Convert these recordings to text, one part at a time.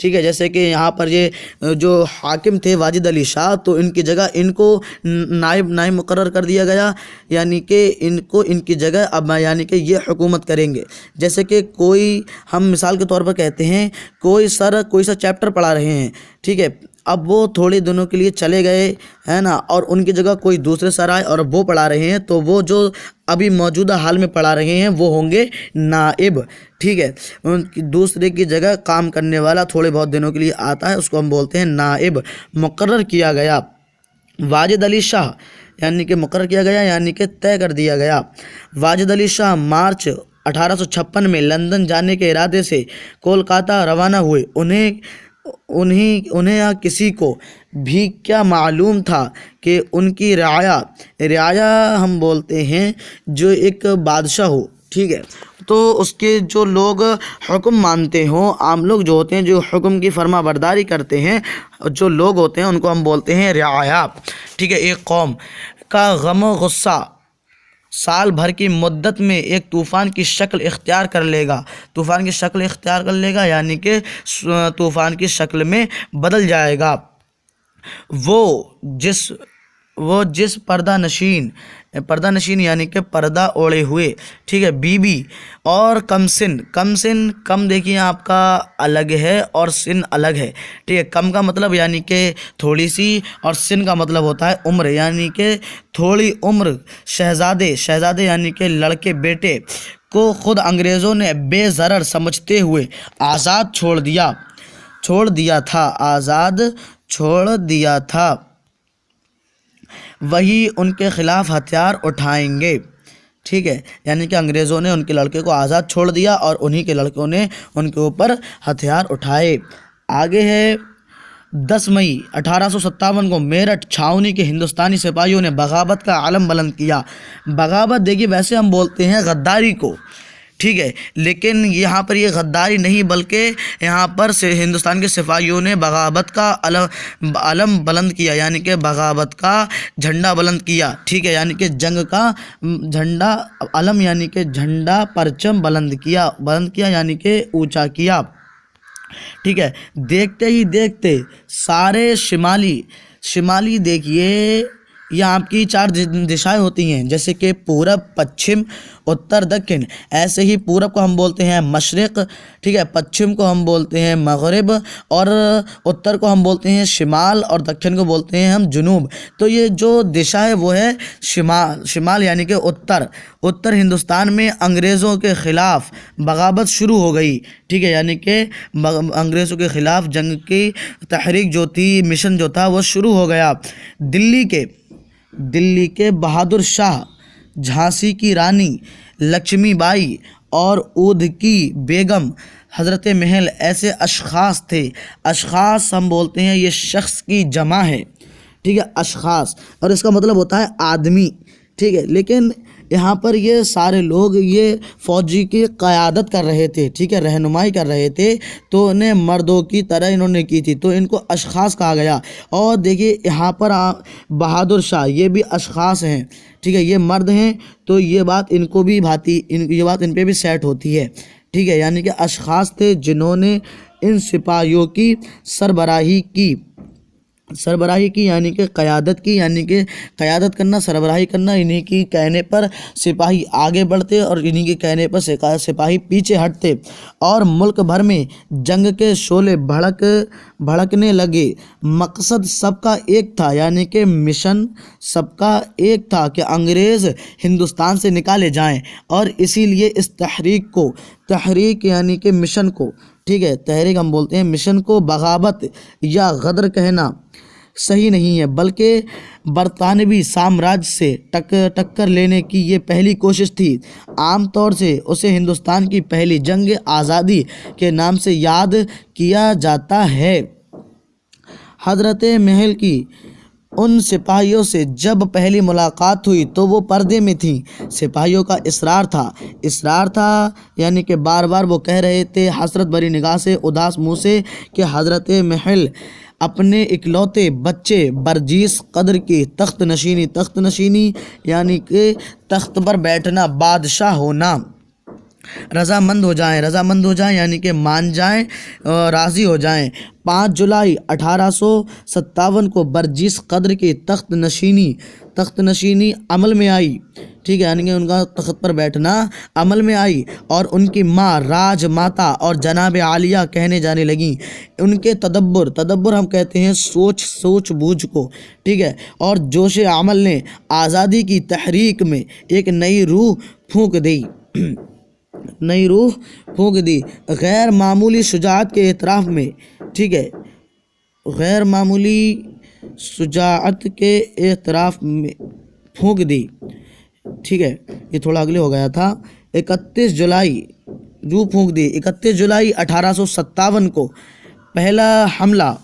ٹھیک ہے، جیسے کہ یہاں پر یہ جو حاکم تھے واجد علی شاہ، تو ان کی جگہ ان کو نائب مقرر کر دیا گیا، یعنی کہ ان کی جگہ اب یعنی کہ یہ حکومت کریں گے۔ جیسے کہ کوئی ہم مثال کے طور پر کہتے ہیں کوئی سا چیپٹر پڑھا رہے ہیں، ٹھیک ہے، اب وہ تھوڑے دنوں کے لیے چلے گئے ہے نا، اور ان کی جگہ کوئی دوسرے سر آئے اور وہ پڑھا رہے ہیں، تو وہ جو ابھی موجودہ حال میں پڑھا رہے ہیں وہ ہوں گے نائب، ٹھیک ہے۔ ان کی دوسرے کی جگہ کام کرنے والا تھوڑے بہت دنوں کے لیے آتا ہے، اس کو ہم بولتے ہیں نائب۔ مقرر کیا گیا واجد علی شاہ، یعنی کہ مقرر کیا گیا یعنی کہ طے کر دیا گیا۔ واجد علی شاہ مارچ 1856 میں لندن جانے کے ارادے سے کولکاتہ روانہ ہوئے۔ انہیں یا کسی کو بھی کیا معلوم تھا کہ ان کی رعایا ہم بولتے ہیں جو ایک بادشاہ ہو، ٹھیک ہے، تو اس کے جو لوگ حکم مانتے ہوں، عام لوگ جو ہوتے ہیں جو حکم کی فرما برداری کرتے ہیں، جو لوگ ہوتے ہیں ان کو ہم بولتے ہیں رعایا، ٹھیک ہے۔ ایک قوم کا غم و غصہ سال بھر کی مدت میں ایک طوفان کی شکل اختیار کر لے گا، یعنی کہ طوفان کی شکل میں بدل جائے گا۔ وہ جس پردہ نشین یعنی کہ پردہ اوڑے ہوئے، ٹھیک ہے، بی بی اور کم دیکھیے آپ کا الگ ہے اور سن الگ ہے، ٹھیک ہے۔ کم کا مطلب یعنی کہ تھوڑی سی، اور سن کا مطلب ہوتا ہے عمر، یعنی کہ تھوڑی عمر شہزادے یعنی کہ لڑکے بیٹے کو خود انگریزوں نے بے ضرر سمجھتے ہوئے آزاد چھوڑ دیا تھا، وہی ان کے خلاف ہتھیار اٹھائیں گے، ٹھیک ہے، یعنی کہ انگریزوں نے ان کے لڑکے کو آزاد چھوڑ دیا اور انہی کے لڑکوں نے ان کے اوپر ہتھیار اٹھائے۔ آگے ہے 10 مئی 1857 کو میرٹھ چھاؤنی کے ہندوستانی سپاہیوں نے بغاوت کا علم بلند کیا۔ بغاوت دیکھیے ویسے ہم بولتے ہیں غداری کو، ٹھیک ہے، لیکن یہاں پر یہ غداری نہیں بلکہ یہاں پر سے ہندوستان کے سپاہیوں نے بغاوت کا علم بلند کیا، یعنی کہ بغاوت کا جھنڈا بلند کیا، ٹھیک ہے، یعنی کہ جنگ کا جھنڈا، علم یعنی کہ جھنڈا، پرچم بلند کیا یعنی کہ اونچا کیا، ٹھیک ہے۔ دیکھتے ہی دیکھتے سارے شمالی دیکھیے، یہ آپ کی 4 دشائیں ہوتی ہیں، جیسے کہ پورب، پچھم، اتر، دکن۔ ایسے ہی پورب کو ہم بولتے ہیں مشرق، ٹھیک ہے، پچھم کو ہم بولتے ہیں مغرب، اور اتر کو ہم بولتے ہیں شمال، اور دکن کو بولتے ہیں ہم جنوب۔ تو یہ جو دشا ہے وہ ہے شمال یعنی کہ اتر ہندوستان میں انگریزوں کے خلاف بغاوت شروع ہو گئی، ٹھیک ہے، یعنی کہ انگریزوں کے خلاف جنگ کی تحریک جو تھی، مشن جو تھا وہ شروع ہو گیا۔ دلی کے بہادر شاہ، جھانسی کی رانی لکشمی بائی اور اودھ کی بیگم حضرت محل ایسے اشخاص تھے۔ اشخاص ہم بولتے ہیں یہ شخص کی جمع ہے، ٹھیک ہے، اشخاص، اور اس کا مطلب ہوتا ہے آدمی، ٹھیک ہے، لیکن یہاں پر یہ سارے لوگ یہ فوجی کی قیادت کر رہے تھے، ٹھیک ہے، رہنمائی کر رہے تھے، تو انہیں مردوں کی طرح انہوں نے کی تھی، تو ان کو اشخاص کہا گیا۔ اور دیکھیے یہاں پر بہادر شاہ یہ بھی اشخاص ہیں، ٹھیک ہے، یہ مرد ہیں، تو یہ بات ان کو بھی یہ بات ان پہ بھی سیٹ ہوتی ہے، ٹھیک ہے، یعنی کہ اشخاص تھے جنہوں نے ان سپاہیوں کی سربراہی کی یعنی کہ قیادت کی، یعنی کہ قیادت کرنا، سربراہی کرنا، انہی کی کہنے پر سپاہی آگے بڑھتے اور انہی کے کہنے پر سپاہی پیچھے ہٹتے، اور ملک بھر میں جنگ کے شعلے بھڑکنے لگے۔ مقصد سب کا ایک تھا، یعنی کہ مشن سب کا ایک تھا کہ انگریز ہندوستان سے نکالے جائیں، اور اسی لیے اس تحریک یعنی کہ مشن کو، ٹھیک ہے، تحریک ہم بولتے ہیں مشن کو، بغاوت یا غدر کہنا صحیح نہیں ہے، بلکہ برطانوی سامراج سے ٹکر لینے کی یہ پہلی کوشش تھی۔ عام طور سے اسے ہندوستان کی پہلی جنگ آزادی کے نام سے یاد کیا جاتا ہے۔ حضرت محل کی ان سپاہیوں سے جب پہلی ملاقات ہوئی تو وہ پردے میں تھیں۔ سپاہیوں کا اصرار تھا یعنی کہ بار بار وہ کہہ رہے تھے حسرت بھری نگاہ سے، اداس منہ سے، کہ حضرت محل اپنے اکلوتے بچے برجیس قدر کی تخت نشینی یعنی کہ تخت پر بیٹھنا، بادشاہ ہونا، رضامند ہو جائیں یعنی کہ مان جائیں، راضی ہو جائیں۔ 5 جولائی 1857 کو برجس قدر کی تخت نشینی عمل میں آئی، ٹھیک ہے، یعنی کہ ان کا تخت پر بیٹھنا عمل میں آئی، اور ان کی ماں راج ماتا اور جناب عالیہ کہنے جانے لگیں۔ ان کے تدبر ہم کہتے ہیں سوچ بوجھ کو، ٹھیک ہے، اور جوش عمل نے آزادی کی تحریک میں ایک نئی روح پھونک دی۔ غیر معمولی شجاعت کے اعتراف میں، ٹھیک ہے، غیر معمولی شجاعت کے اعتراف میں پھونک دی، ٹھیک ہے، یہ تھوڑا اگلے ہو گیا تھا۔ 31 جولائی 1857 کو پہلا حملہ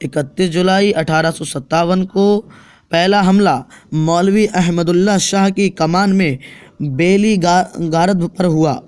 31 جولائی 1857 کو پہلا حملہ مولوی احمد اللہ شاہ کی کمان میں بیلی گارد پر ہوا۔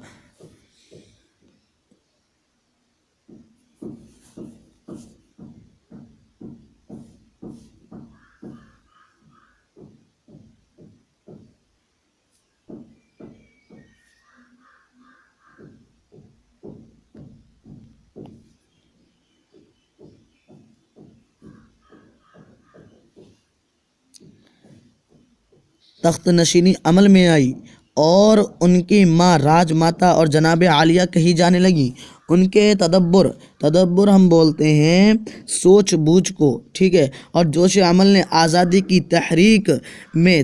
تخت نشینی عمل میں آئی اور ان کی ماں راج ماتا اور جناب عالیہ کہی جانے لگی۔ ان کے تدبر ہم بولتے ہیں سوچ بوجھ کو، ٹھیک ہے، اور جوش عمل نے آزادی کی تحریک میں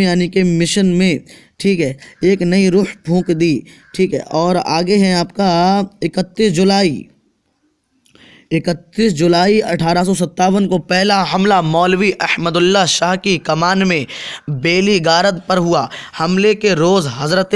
یعنی کہ مشن میں، ٹھیک ہے، ایک نئی روح پھونک دی، ٹھیک ہے۔ اور آگے ہے آپ کا 31 جولائی 1857 کو پہلا حملہ مولوی احمد اللہ شاہ کی کمان میں بیلی گارد پر ہوا۔ حملے کے روز حضرت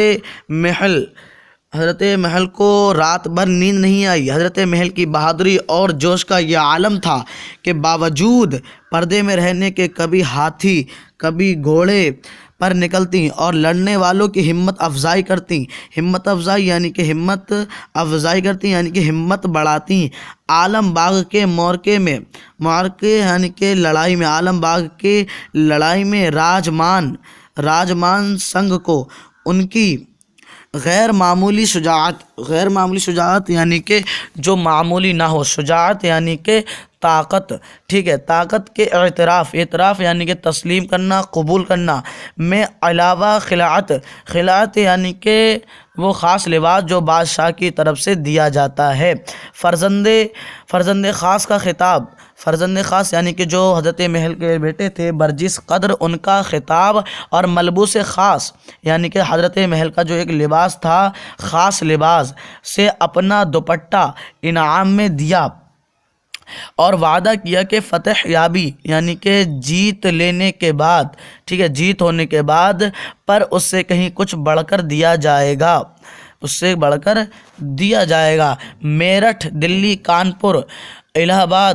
محل کو رات بھر نیند نہیں آئی۔ حضرت محل کی بہادری اور جوش کا یہ عالم تھا کہ باوجود پردے میں رہنے کے کبھی ہاتھی کبھی گھوڑے پر نکلتی اور لڑنے والوں کی ہمت افزائی کرتی یعنی کہ ہمت بڑھاتی۔ عالم باغ کے معرکے یعنی کہ عالم باغ کے لڑائی میں راجمان سنگھ کو ان کی غیر معمولی شجاعت یعنی کہ جو معمولی نہ ہو، شجاعت یعنی کہ طاقت، ٹھیک ہے، طاقت کے اعتراف یعنی کہ تسلیم کرنا، قبول کرنا میں علاوہ خلعت یعنی کہ وہ خاص لباس جو بادشاہ کی طرف سے دیا جاتا ہے۔ فرزند خاص یعنی کہ جو حضرت محل کے بیٹے تھے برجس قدر، ان کا خطاب اور ملبوس خاص یعنی کہ حضرت محل کا جو ایک لباس تھا، خاص لباس سے اپنا دوپٹہ انعام میں دیا اور وعدہ کیا کہ فتح یابی یعنی کہ جیت لینے کے بعد، ٹھیک ہے، جیت ہونے کے بعد پر اس سے کہیں کچھ بڑھ کر دیا جائے گا۔ میرٹھ، دلی، کانپور، الہ آباد،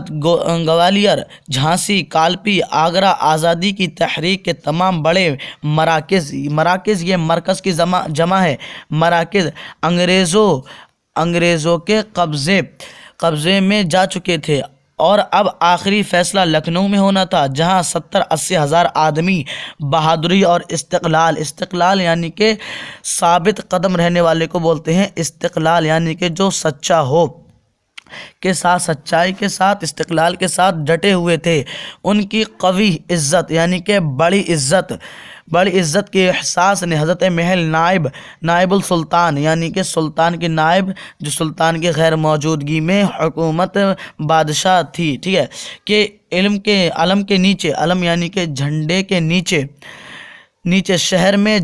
گوالیر، جھانسی، کالپی، آگرہ آزادی کی تحریک کے تمام بڑے مراکز، یہ مرکز کی جمع ہے، مراکز انگریزوں کے قبضے میں جا چکے تھے، اور اب آخری فیصلہ لکھنؤ میں ہونا تھا، جہاں 70-80 ہزار آدمی بہادری اور استقلال یعنی کہ ثابت قدم رہنے والے کو بولتے ہیں استقلال، یعنی کہ جو سچا ہو کے ساتھ، سچائی کے ساتھ، استقلال کے ساتھ ڈٹے ہوئے تھے۔ ان کی قوی عزت یعنی کہ بڑی عزت کے احساس نے حضرت محل نائب السلطان یعنی کہ سلطان کے نائب، جو سلطان کی غیر موجودگی میں حکومت بادشاہ تھی، ٹھیک ہے، کہ علم کے نیچے، علم یعنی کہ جھنڈے کے نیچے شہر میں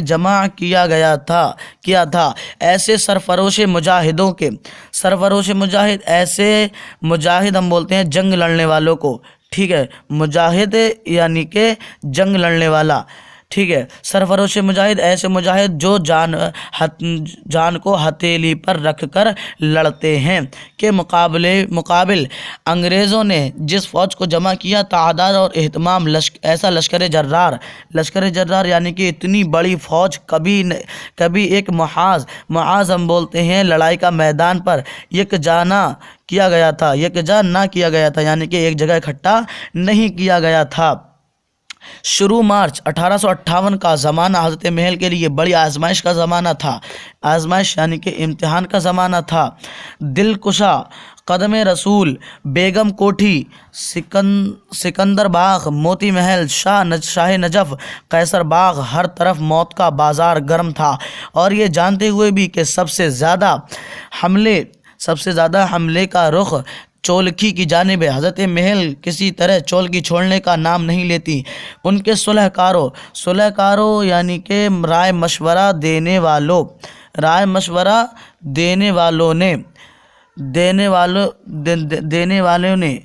جمع کیا تھا ایسے سرفروش ایسے مجاہد ہم بولتے ہیں جنگ لڑنے والوں کو، ٹھیک ہے، مجاہد یعنی کہ جنگ لڑنے والا، ٹھیک ہے، سرفروش مجاہد ایسے مجاہد جو جان کو ہتھیلی پر رکھ کر لڑتے ہیں کے مقابل انگریزوں نے جس فوج کو جمع کیا، تعداد اور اہتمام ایسا لشکر جرار یعنی کہ اتنی بڑی فوج کبھی ایک محاذ ہم بولتے ہیں لڑائی کا میدان پر یکجا نہ کیا گیا تھا یعنی کہ ایک جگہ اکٹھا نہیں کیا گیا تھا۔ شروع مارچ 1858 کا زمانہ حضرت محل کے لیے بڑی آزمائش کا زمانہ تھا، آزمائش یعنی کہ امتحان کا زمانہ تھا۔ دل کشا، قدم رسول، بیگم کوٹھی، سکندر باغ، موتی محل، شاہ نجف، قیصر باغ، ہر طرف موت کا بازار گرم تھا، اور یہ جانتے ہوئے بھی کہ سب سے زیادہ حملے کا رخ چولکی کی جانب ہے، حضرت محل کسی طرح چولکی چھوڑنے کا نام نہیں لیتی۔ ان کے صلح کاروں یعنی کہ رائے مشورہ دینے والوں نے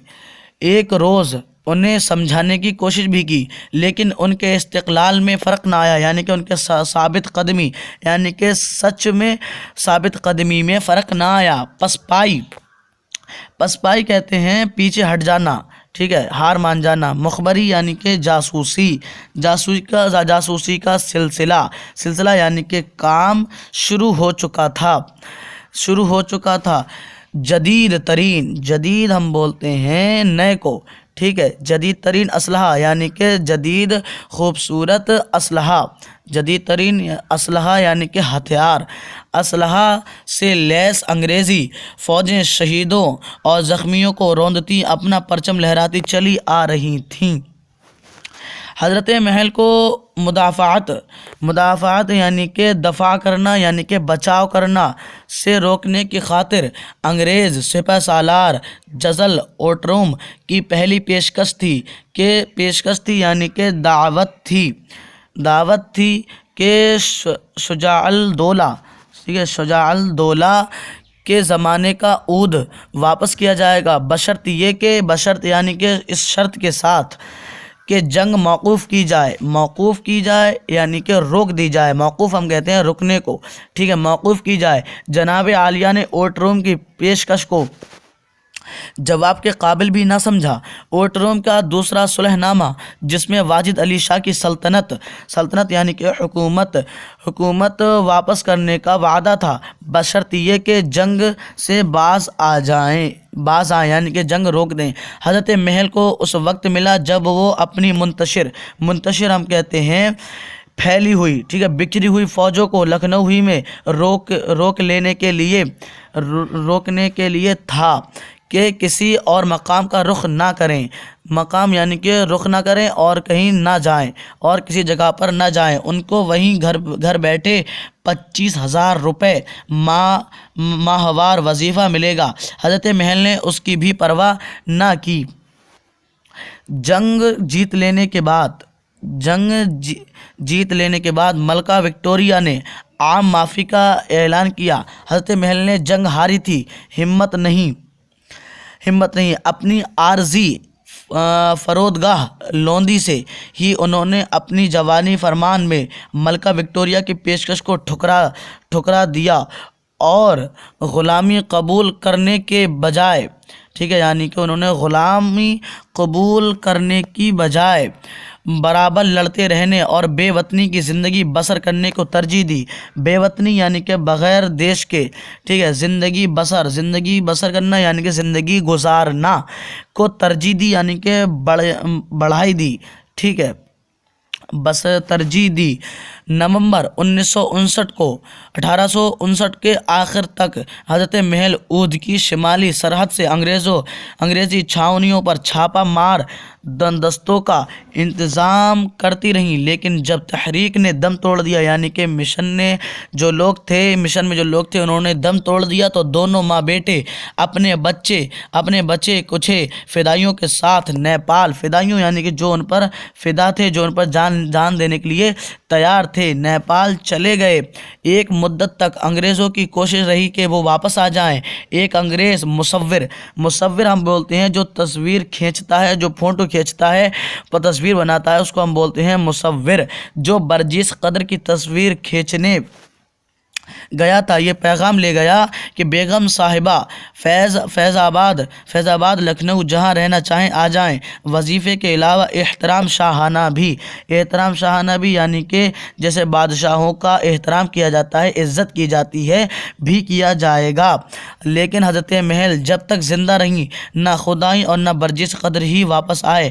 ایک روز انہیں سمجھانے کی کوشش بھی کی، لیکن ان کے استقلال میں فرق نہ آیا، یعنی کہ ان کے ثابت قدمی یعنی کہ سچ میں ثابت قدمی میں فرق نہ آیا۔ پسپائی کہتے ہیں پیچھے ہٹ جانا، ٹھیک ہے، ہار مان جانا۔ مخبری یعنی کہ جاسوسی کا سلسلہ یعنی کہ کام شروع ہو چکا تھا۔ جدید ہم بولتے ہیں نئے کو، ٹھیک ہے۔ جدید ترین اسلحہ یعنی کہ جدید خوبصورت اسلحہ، جدید ترین اسلحہ یعنی کہ ہتھیار، اسلحہ سے لیس انگریزی فوجیں شہیدوں اور زخمیوں کو روندتی اپنا پرچم لہراتی چلی آ رہی تھیں۔ حضرت محل کو مدافعت یعنی کہ دفاع کرنا یعنی کہ بچاؤ کرنا سے روکنے کی خاطر انگریز سپہ سالار جزل اوٹروم کی پہلی پیشکش تھی یعنی کہ دعوت تھی کہ شجاع الدولہ کے زمانے کا عود واپس کیا جائے گا، بشرط یعنی کہ اس شرط کے ساتھ کہ جنگ موقوف کی جائے یعنی کہ روک دی جائے۔ موقوف ہم کہتے ہیں رکنے کو، ٹھیک ہے، موقوف کی جائے۔ جناب عالیہ نے اوٹروم کی پیشکش کو جواب کے قابل بھی نہ سمجھا۔ اوٹروم کا دوسرا صلح نامہ جس میں واجد علی شاہ کی سلطنت یعنی کہ حکومت واپس کرنے کا وعدہ تھا، بشرط یہ کہ جنگ سے باز آئیں یعنی کہ جنگ روک دیں۔ حضرت محل کو اس وقت ملا جب وہ اپنی منتشر ہم کہتے ہیں پھیلی ہوئی، ٹھیک ہے، بکھری ہوئی فوجوں کو لکھنؤ ہی میں روکنے کے لیے تھا کہ کسی اور مقام کا رخ نہ کریں، مقام یعنی کہ رخ نہ کریں اور کہیں نہ جائیں اور کسی جگہ پر نہ جائیں۔ ان کو وہیں گھر بیٹھے 25,000 روپے ماہوار وظیفہ ملے گا۔ حضرت محل نے اس کی بھی پرواہ نہ کی۔ جنگ جیت لینے کے بعد ملکہ وکٹوریہ نے عام معافی کا اعلان کیا۔ حضرت محل نے جنگ ہاری تھی، ہمت نہیں، اپنی عارضی فرودگاہ لوندی سے ہی انہوں نے اپنی جوانی فرمان میں ملکہ وکٹوریہ کی پیشکش کو ٹھکرا دیا اور غلامی قبول کرنے کے بجائے، ٹھیک ہے، یعنی کہ انہوں نے غلامی قبول کرنے کی بجائے برابر لڑتے رہنے اور بے وطنی کی زندگی بسر کرنے کو ترجیح دی۔ بے وطنی یعنی کہ بغیر دیش کے، ٹھیک ہے، زندگی بسر کرنا یعنی کہ زندگی گزارنا کو ترجیح دی یعنی کہ بڑھائی دی، ٹھیک ہے، بس ترجیح دی۔ نومبر 1859 کے آخر تک حضرت محل اودھ کی شمالی سرحد سے انگریزی چھاؤنیوں پر چھاپا مار بندوبستوں کا انتظام کرتی رہیں، لیکن جب تحریک نے دم توڑ دیا یعنی کہ مشن میں جو لوگ تھے انہوں نے دم توڑ دیا تو دونوں ماں بیٹے اپنے بچے کچھے فدائیوں کے ساتھ نیپال، فدائیوں یعنی کہ جو ان پر فدا تھے، جو ان پر جان دینے کے لیے تیار تھے، نیپال چلے گئے۔ ایک مدت تک انگریزوں کی کوشش رہی کہ وہ واپس آ جائیں۔ ایک انگریز مصور ہم بولتے ہیں جو تصویر کھینچتا ہے، جو فوٹو کھینچتا ہے، تصویر بناتا ہے، اس کو ہم بولتے ہیں مصور، جو برجس قدر کی تصویر کھینچنے گیا تھا، یہ پیغام لے گیا کہ بیگم صاحبہ فیض آباد لکھنؤ جہاں رہنا چاہیں آ جائیں، وظیفے کے علاوہ احترام شاہانہ بھی یعنی کہ جیسے بادشاہوں کا احترام کیا جاتا ہے، عزت کی جاتی ہے، بھی کیا جائے گا۔ لیکن حضرت محل جب تک زندہ رہیں نہ خدائی اور نہ برجس قدر ہی واپس آئے۔